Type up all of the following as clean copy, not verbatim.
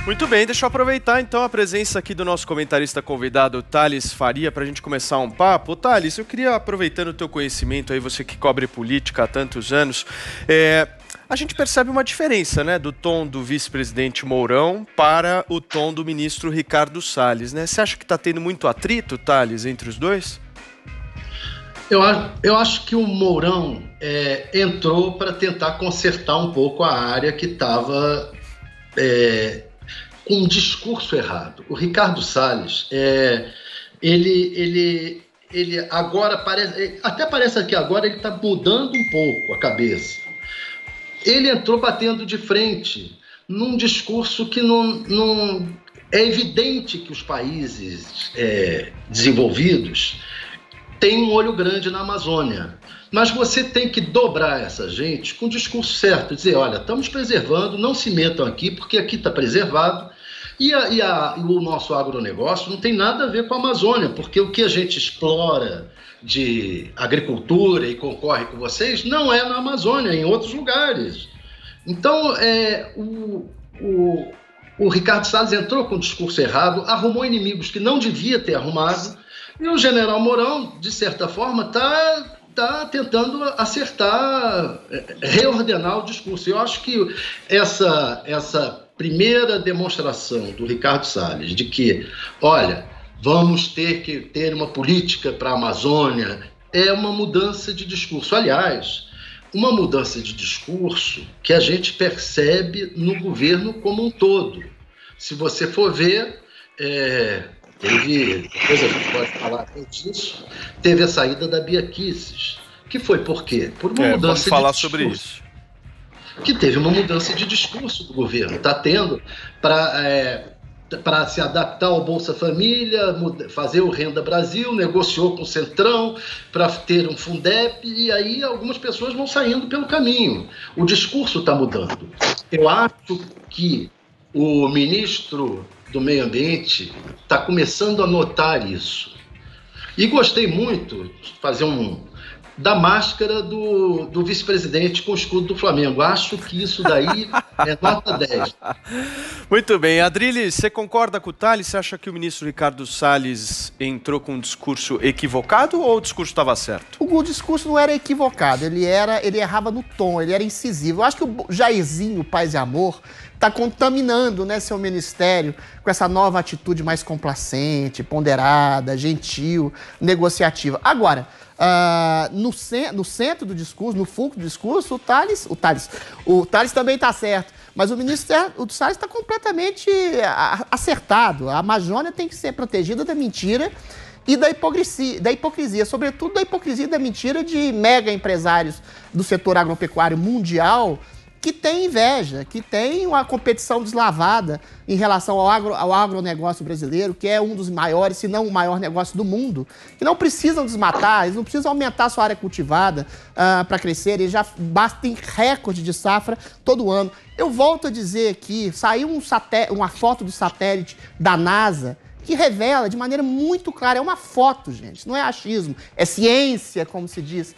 Muito bem, deixa eu aproveitar então a presença aqui do nosso comentarista convidado, Thales Faria, para a gente começar um papo. Thales, eu queria, aproveitando o teu conhecimento aí, você que cobre política há tantos anos, a gente percebe uma diferença, né, do tom do vice-presidente Mourão para o tom do ministro Ricardo Salles, né? Você acha que está tendo muito atrito, Thales, entre os dois? Eu acho que o Mourão entrou para tentar consertar um pouco a área que estava com um discurso errado. O Ricardo Salles, ele agora parece que agora ele está mudando um pouco a cabeça. Ele entrou batendo de frente num discurso que não é evidente que os países desenvolvidos têm um olho grande na Amazônia. Mas você tem que dobrar essa gente com o discurso certo, dizer, olha, estamos preservando, não se metam aqui, porque aqui está preservado, e o nosso agronegócio não tem nada a ver com a Amazônia, porque o que a gente explora de agricultura e concorre com vocês não é na Amazônia, é em outros lugares. Então, o Ricardo Salles entrou com o discurso errado, arrumou inimigos que não devia ter arrumado, e o general Mourão, de certa forma, está tentando acertar, reordenar o discurso. Eu acho que essa primeira demonstração do Ricardo Salles de que, olha, vamos ter que ter uma política para a Amazônia, é uma mudança de discurso. Aliás, uma mudança de discurso que a gente percebe no governo como um todo. Se você for ver, depois a gente pode falar disso, teve a saída da Bia Kicis, que foi por quê? Por uma mudança vamos falar de discurso. sobre isso. Que teve uma mudança de discurso do governo, está tendo para se adaptar ao Bolsa Família, fazer o Renda Brasil, negociou com o Centrão para ter um Fundep, e aí algumas pessoas vão saindo pelo caminho. O discurso está mudando. Eu acho que o ministro do Meio Ambiente está começando a notar isso. E gostei muito de fazer da máscara do vice-presidente com o escudo do Flamengo. Acho que isso daí é nota 10. Muito bem. Adriles, você concorda com o Thales? Você acha que o ministro Ricardo Salles entrou com um discurso equivocado ou o discurso estava certo? O discurso não era equivocado, ele errava no tom, ele era incisivo. Eu acho que o Jairzinho, Paz e Amor, está contaminando, né, seu ministério com essa nova atitude mais complacente, ponderada, gentil, negociativa. Agora, no centro do discurso, no fulcro do discurso, o Thales também está certo, mas o ministro Salles está completamente acertado. A Amazônia tem que ser protegida da mentira e da hipocrisia, sobretudo da hipocrisia e da mentira de mega empresários do setor agropecuário mundial que tem inveja, que tem uma competição deslavada em relação ao agronegócio brasileiro, que é um dos maiores, se não o maior negócio do mundo, que não precisam desmatar, eles não precisam aumentar a sua área cultivada para crescer, eles já batem recorde de safra todo ano. Eu volto a dizer aqui, saiu uma foto do satélite da NASA, que revela de maneira muito clara, é uma foto, gente, não é achismo, é ciência, como se diz,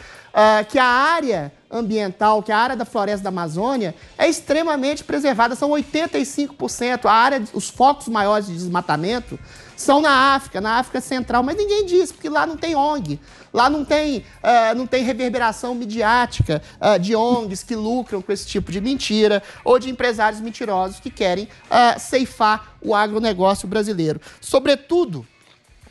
que a área ambiental, que a área da floresta da Amazônia é extremamente preservada, são 85%, os focos maiores de desmatamento são na África Central, mas ninguém diz, porque lá não tem ONG, lá não tem reverberação midiática de ONGs que lucram com esse tipo de mentira ou de empresários mentirosos que querem ceifar o agronegócio brasileiro. Sobretudo,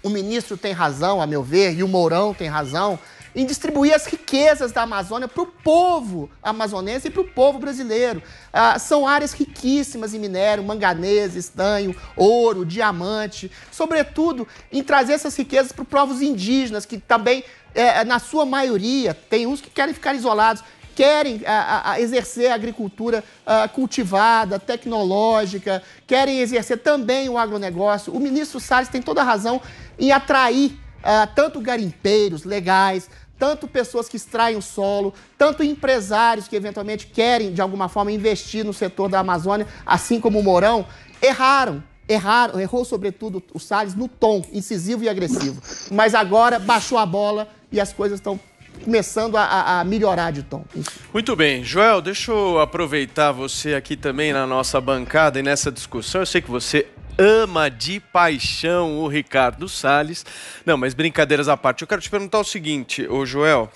o ministro tem razão, a meu ver, e o Mourão tem razão, em distribuir as riquezas da Amazônia para o povo amazonense e para o povo brasileiro. São áreas riquíssimas em minério, manganês, estanho, ouro, diamante, sobretudo em trazer essas riquezas para os povos indígenas, que também, na sua maioria, tem uns que querem ficar isolados, querem exercer a agricultura cultivada, tecnológica, querem exercer também o agronegócio. O ministro Salles tem toda a razão em atrair tanto garimpeiros legais, tanto pessoas que extraem o solo, tanto empresários que eventualmente querem, de alguma forma, investir no setor da Amazônia, assim como o Mourão, errou sobretudo o Salles no tom incisivo e agressivo. Mas agora baixou a bola e as coisas estão começando a melhorar de tom. Muito bem. Joel, deixa eu aproveitar você aqui também na nossa bancada e nessa discussão. Eu sei que você ama de paixão o Ricardo Salles. Não, mas brincadeiras à parte. Eu quero te perguntar o seguinte, ô Joel.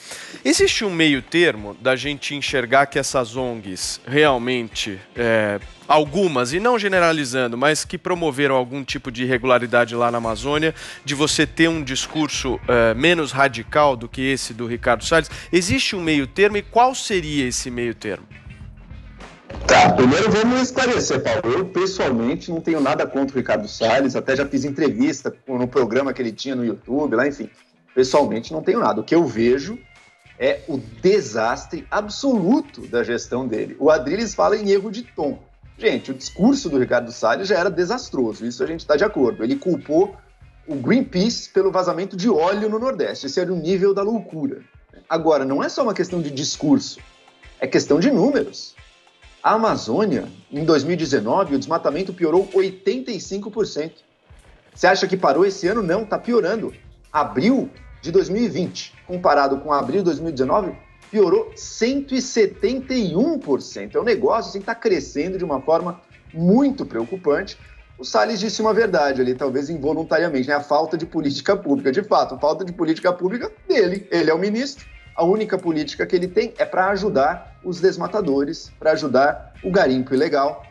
Existe um meio termo da gente enxergar que essas ONGs realmente, algumas, e não generalizando, mas que promoveram algum tipo de irregularidade lá na Amazônia, de você ter um discurso menos radical do que esse do Ricardo Salles? Existe um meio termo e qual seria esse meio termo? Tá, primeiro vamos esclarecer, Paulo. Eu, pessoalmente, não tenho nada contra o Ricardo Salles, até já fiz entrevista no programa que ele tinha no YouTube, lá, enfim. Pessoalmente, não tenho nada. O que eu vejo é o desastre absoluto da gestão dele. O Adriles fala em erro de tom. Gente, o discurso do Ricardo Salles já era desastroso, isso a gente está de acordo. Ele culpou o Greenpeace pelo vazamento de óleo no Nordeste. Esse era o nível da loucura. Agora, não é só uma questão de discurso, é questão de números. A Amazônia, em 2019, o desmatamento piorou 85%. Você acha que parou esse ano? Não, está piorando. Abril de 2020, comparado com abril de 2019, piorou 171%. É um negócio assim, que está crescendo de uma forma muito preocupante. O Salles disse uma verdade ali, talvez involuntariamente, né? A falta de política pública. De fato, falta de política pública dele. Ele é o ministro. A única política que ele tem é para ajudar os desmatadores, para ajudar o garimpo ilegal.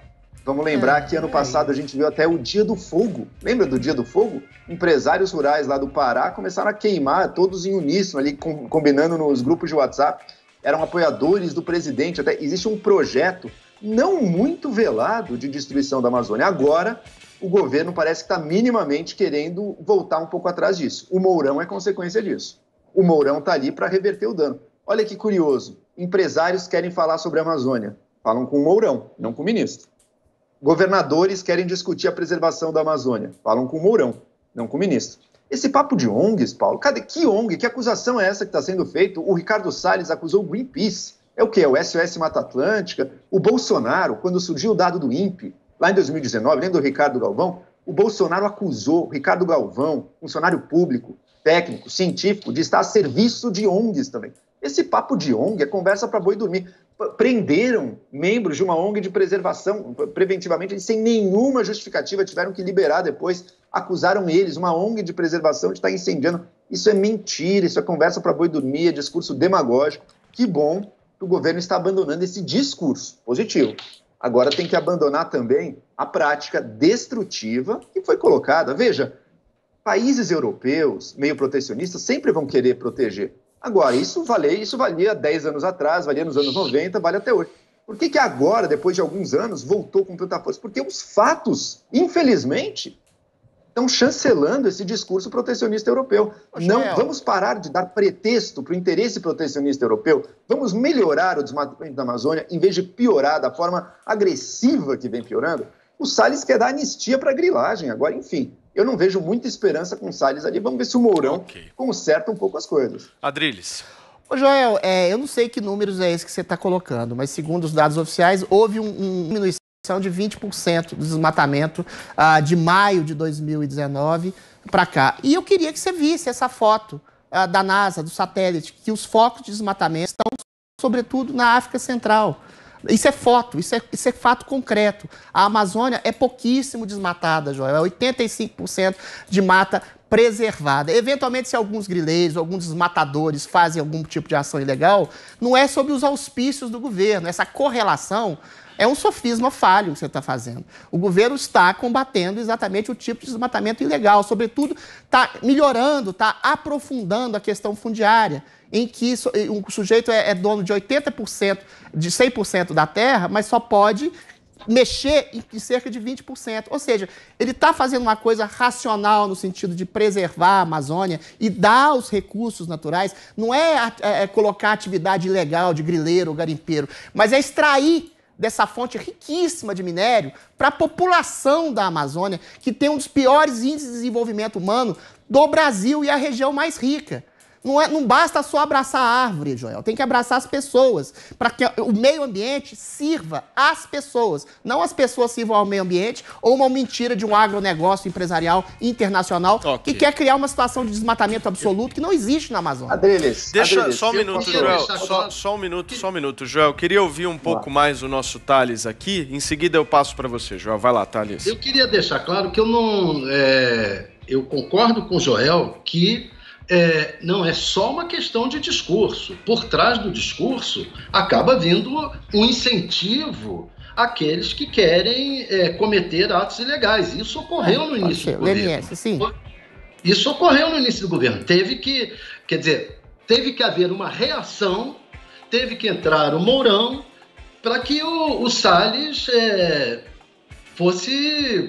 Vamos lembrar que ano passado a gente viu até o Dia do Fogo. Lembra do Dia do Fogo? Empresários rurais lá do Pará começaram a queimar, todos em uníssono, ali combinando nos grupos de WhatsApp. Eram apoiadores do presidente. Até existe um projeto não muito velado de destruição da Amazônia. Agora, o governo parece que está minimamente querendo voltar um pouco atrás disso. O Mourão é consequência disso. O Mourão está ali para reverter o dano. Olha que curioso, empresários querem falar sobre a Amazônia, falam com o Mourão, não com o ministro. Governadores querem discutir a preservação da Amazônia, falam com o Mourão, não com o ministro. Esse papo de ONGs, Paulo, cadê? Que ONG? Que acusação é essa que está sendo feita? O Ricardo Salles acusou o Greenpeace. É o quê? O SOS Mata Atlântica? O Bolsonaro, quando surgiu o dado do INPE, lá em 2019, lembra do Ricardo Galvão? O Bolsonaro acusou o Ricardo Galvão, funcionário público, técnico, científico, de estar a serviço de ONGs também. Esse papo de ONG é conversa para boi dormir. Prenderam membros de uma ONG de preservação preventivamente, sem nenhuma justificativa, tiveram que liberar depois, acusaram eles, uma ONG de preservação, de estar incendiando. Isso é mentira, isso é conversa para boi dormir, é discurso demagógico. Que bom que o governo está abandonando esse discurso positivo. Agora tem que abandonar também a prática destrutiva que foi colocada. Veja, países europeus, meio protecionistas, sempre vão querer proteger. Agora, isso valia 10 anos atrás, valia nos anos 90, vale até hoje. Por que agora, depois de alguns anos, voltou com tanta força? Porque os fatos, infelizmente, estão chancelando esse discurso protecionista europeu. Não, vamos parar de dar pretexto para o interesse protecionista europeu. Vamos melhorar o desmatamento da Amazônia, em vez de piorar da forma agressiva que vem piorando. O Salles quer dar anistia para a grilagem agora, enfim. Eu não vejo muita esperança com o Salles ali. Vamos ver se o Mourão conserta um pouco as coisas. Adriles. Ô Joel, eu não sei que números é esse que você está colocando, mas segundo os dados oficiais, houve uma diminuição de 20% do desmatamento de maio de 2019 para cá. E eu queria que você visse essa foto da NASA, do satélite, que os focos de desmatamento estão, sobretudo, na África Central. Isso é foto, isso é fato concreto. A Amazônia é pouquíssimo desmatada, Joel. É 85% de mata preservada. Eventualmente, se alguns grileiros, alguns desmatadores fazem algum tipo de ação ilegal, não é sob os auspícios do governo. Essa correlação é um sofisma falho que você está fazendo. O governo está combatendo exatamente o tipo de desmatamento ilegal. Sobretudo, está melhorando, está aprofundando a questão fundiária, em que um sujeito é dono de 80%, de 100% da terra, mas só pode mexer em cerca de 20%. Ou seja, ele está fazendo uma coisa racional no sentido de preservar a Amazônia e dar os recursos naturais. Não é colocar atividade ilegal de grileiro ou garimpeiro, mas é extrair dessa fonte riquíssima de minério para a população da Amazônia, que tem um dos piores índices de desenvolvimento humano do Brasil e a região mais rica. Não basta só abraçar a árvore, Joel. Tem que abraçar as pessoas, para que o meio ambiente sirva às pessoas. Não as pessoas sirvam ao meio ambiente ou uma mentira de um agronegócio empresarial internacional que quer criar uma situação de desmatamento absoluto que não existe na Amazônia. Adriles, só um minuto, Joel. Só um minuto, Joel. Queria ouvir um pouco mais o nosso Thales aqui. Em seguida eu passo para você, Joel. Vai lá, Thales. Eu queria deixar claro que eu concordo com o Joel que não é só uma questão de discurso. Por trás do discurso acaba vindo um incentivo àqueles que querem cometer atos ilegais. Isso ocorreu no início do governo. Sim. Isso ocorreu no início do governo. Teve que haver uma reação, teve que entrar o Mourão para que o Salles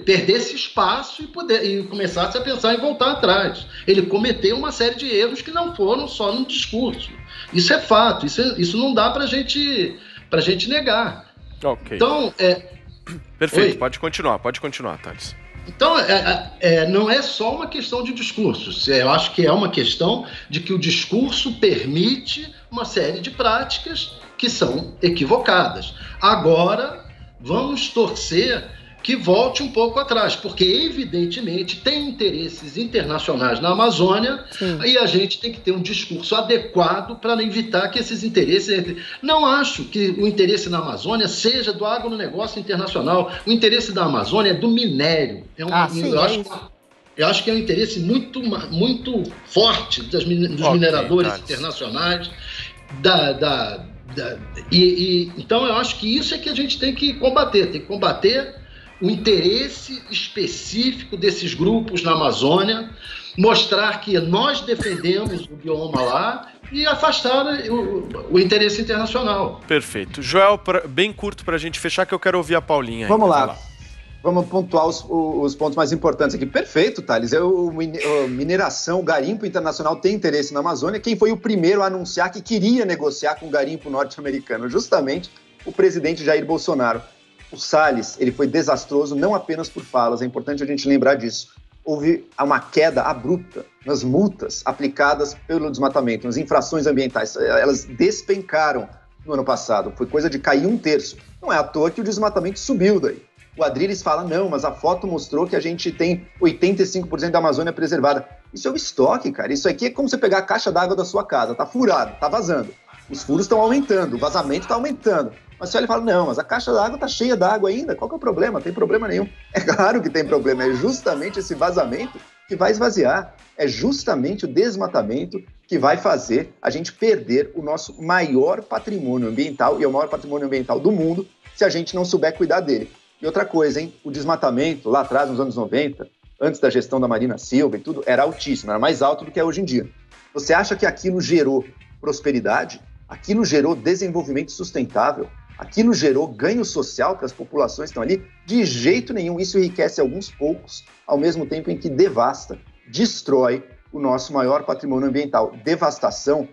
perdesse espaço e começasse a pensar em voltar atrás. Ele cometeu uma série de erros que não foram só no discurso. Isso é fato, isso não dá para gente negar. Ok. Então, perfeito, pode continuar, Thales. Então, não é só uma questão de discurso. Eu acho que é uma questão de que o discurso permite uma série de práticas que são equivocadas. Agora, vamos torcer que volte um pouco atrás, porque evidentemente tem interesses internacionais na Amazônia. Sim. E a gente tem que ter um discurso adequado para evitar que esses interesses... Não acho que o interesse na Amazônia seja do agronegócio internacional. O interesse da Amazônia é do minério. Eu acho que é um interesse muito, muito forte dos mineradores internacionais. Então eu acho que isso é que a gente tem que combater. Tem que combater o interesse específico desses grupos na Amazônia, mostrar que nós defendemos o bioma lá e afastar o interesse internacional. Perfeito. Joel, bem curto para a gente fechar, que eu quero ouvir a Paulinha. Vamos lá. Vamos pontuar os pontos mais importantes aqui. Perfeito, Thales. Mineração, o garimpo internacional tem interesse na Amazônia. Quem foi o primeiro a anunciar que queria negociar com o garimpo norte-americano? Justamente o presidente Jair Bolsonaro. O Salles, ele foi desastroso não apenas por falas, é importante a gente lembrar disso. Houve uma queda abrupta nas multas aplicadas pelo desmatamento, nas infrações ambientais. Elas despencaram no ano passado, foi coisa de cair 1/3. Não é à toa que o desmatamento subiu daí. O Adriles fala, não, mas a foto mostrou que a gente tem 85% da Amazônia preservada. Isso é o estoque, cara. Isso aqui é como você pegar a caixa d'água da sua casa. Tá furado, tá vazando. Os furos estão aumentando, o vazamento está aumentando. Mas você olha e fala, não, mas a caixa d'água está cheia d'água ainda. Qual que é o problema? Não tem problema nenhum. É claro que tem problema. É justamente esse vazamento que vai esvaziar. É justamente o desmatamento que vai fazer a gente perder o nosso maior patrimônio ambiental, e é o maior patrimônio ambiental do mundo, se a gente não souber cuidar dele. E outra coisa, hein? O desmatamento, lá atrás, nos anos 90, antes da gestão da Marina Silva e tudo, era altíssimo, era mais alto do que é hoje em dia. Você acha que aquilo gerou prosperidade? Aquilo gerou desenvolvimento sustentável? Aquilo gerou ganho social para as populações que estão ali? De jeito nenhum. Isso enriquece alguns poucos, ao mesmo tempo em que devasta, destrói o nosso maior patrimônio ambiental. Devastação,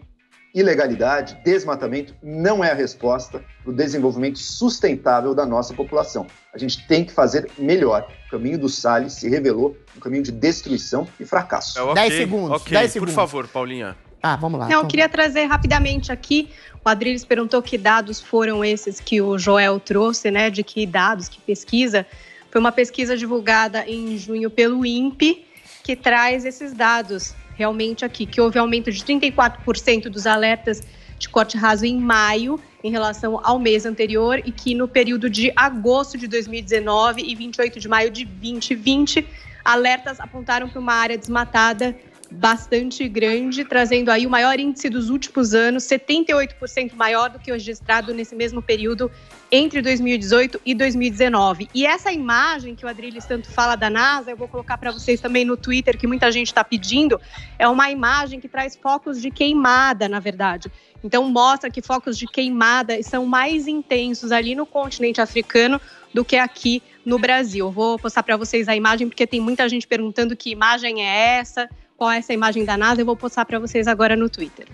ilegalidade, desmatamento não é a resposta para o desenvolvimento sustentável da nossa população. A gente tem que fazer melhor. O caminho do Salles se revelou um caminho de destruição e fracasso. 10 segundos. 10 segundos. Por favor, Paulinha. Vamos lá. Não, eu queria trazer rapidamente aqui, o Adriles perguntou que dados foram esses que o Joel trouxe, né, de que dados, que pesquisa. Foi uma pesquisa divulgada em junho pelo INPE, que traz esses dados realmente aqui, que houve aumento de 34% dos alertas de corte raso em maio, em relação ao mês anterior, e que no período de agosto de 2019 e 28 de maio de 2020, alertas apontaram para uma área desmatada bastante grande, trazendo aí o maior índice dos últimos anos, 78% maior do que o registrado nesse mesmo período entre 2018 e 2019. E essa imagem que o Adriles tanto fala da NASA, eu vou colocar para vocês também no Twitter, que muita gente está pedindo, é uma imagem que traz focos de queimada, na verdade. Então mostra que focos de queimada são mais intensos ali no continente africano do que aqui no Brasil. Eu vou postar para vocês a imagem, porque tem muita gente perguntando que imagem é essa, qual é essa imagem da NASA, eu vou postar para vocês agora no Twitter.